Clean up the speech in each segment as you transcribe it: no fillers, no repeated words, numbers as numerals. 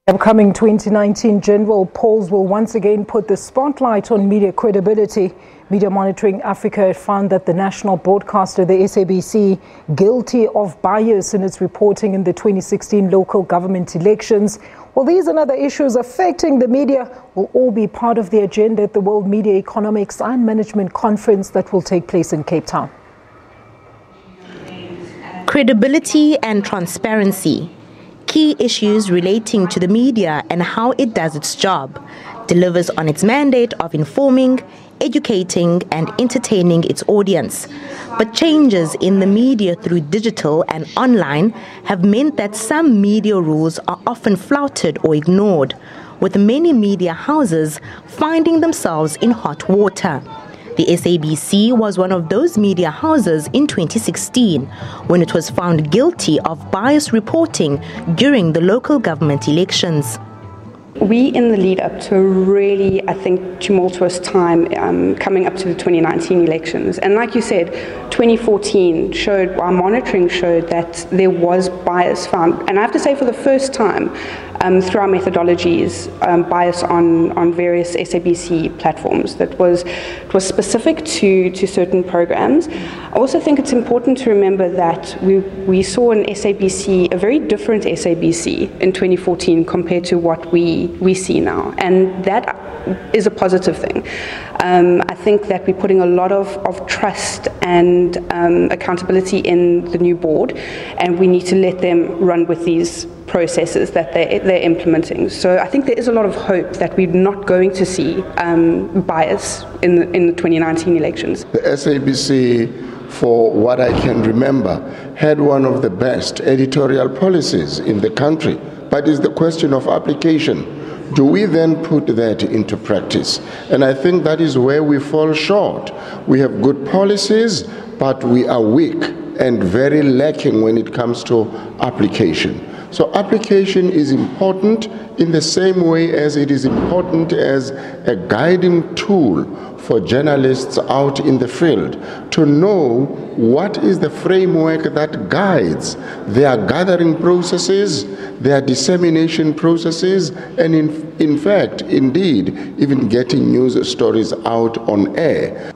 Upcoming 2019 general polls will once again put the spotlight on media credibility. Media Monitoring Africa found that the national broadcaster, the SABC, guilty of bias in its reporting in the 2016 local government elections. Well, these and other issues affecting the media will all be part of the agenda at the World Media Economics and Management Conference that will take place in Cape Town. Credibility and transparency. Key issues relating to the media and how it does its job, delivers on its mandate of informing, educating and entertaining its audience. But changes in the media through digital and online have meant that some media rules are often flouted or ignored, with many media houses finding themselves in hot water. The SABC was one of those media houses in 2016 when it was found guilty of biased reporting during the local government elections. We in the lead up to a really, I think, tumultuous time coming up to the 2019 elections. And like you said, 2014 showed, our monitoring showed that there was bias found. And I have to say for the first time, through our methodologies, bias on various SABC platforms that was specific to certain programs. I also think it's important to remember that we saw an SABC, a very different SABC in 2014 compared to what we see now, and that is a positive thing. I think that we're putting a lot of trust and accountability in the new board, and we need to let them run with these processes that they're implementing. So I think there is a lot of hope that we're not going to see bias in the 2019 elections. The SABC, for what I can remember, had one of the best editorial policies in the country, but it's the question of application. Do we then put that into practice? And I think that is where we fall short. We have good policies, but we are weak and very lacking when it comes to application. So application is important in the same way as it is important as a guiding tool for journalists out in the field to know what is the framework that guides their gathering processes, their dissemination processes, and in fact, indeed, even getting news stories out on air.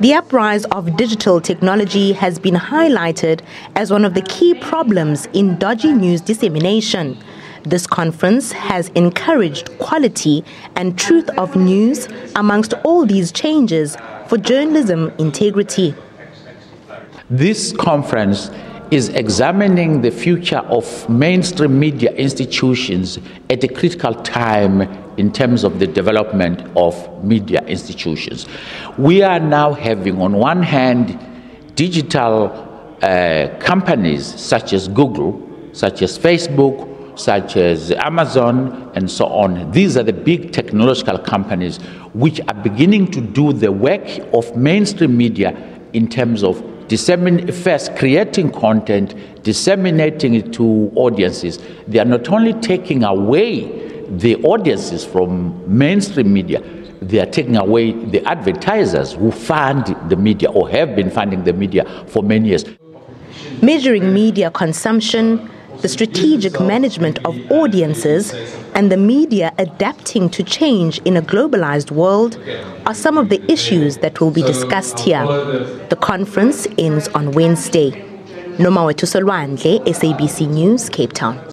The uprise of digital technology has been highlighted as one of the key problems in dodgy news dissemination. This conference has encouraged quality and truth of news amongst all these changes for journalism integrity. This conference is examining the future of mainstream media institutions at a critical time in terms of the development of media institutions. We are now having, on one hand, digital companies such as Google, such as Facebook, such as Amazon, and so on. These are the big technological companies which are beginning to do the work of mainstream media in terms of first creating content, disseminating it to audiences. They are not only taking away the audiences from mainstream media, they are taking away the advertisers who fund the media or have been funding the media for many years. Measuring media consumption, the strategic management of audiences, and the media adapting to change in a globalized world are some of the issues that will be discussed here. The conference ends on Wednesday. Nomawetu Solwandle, SABC News, Cape Town.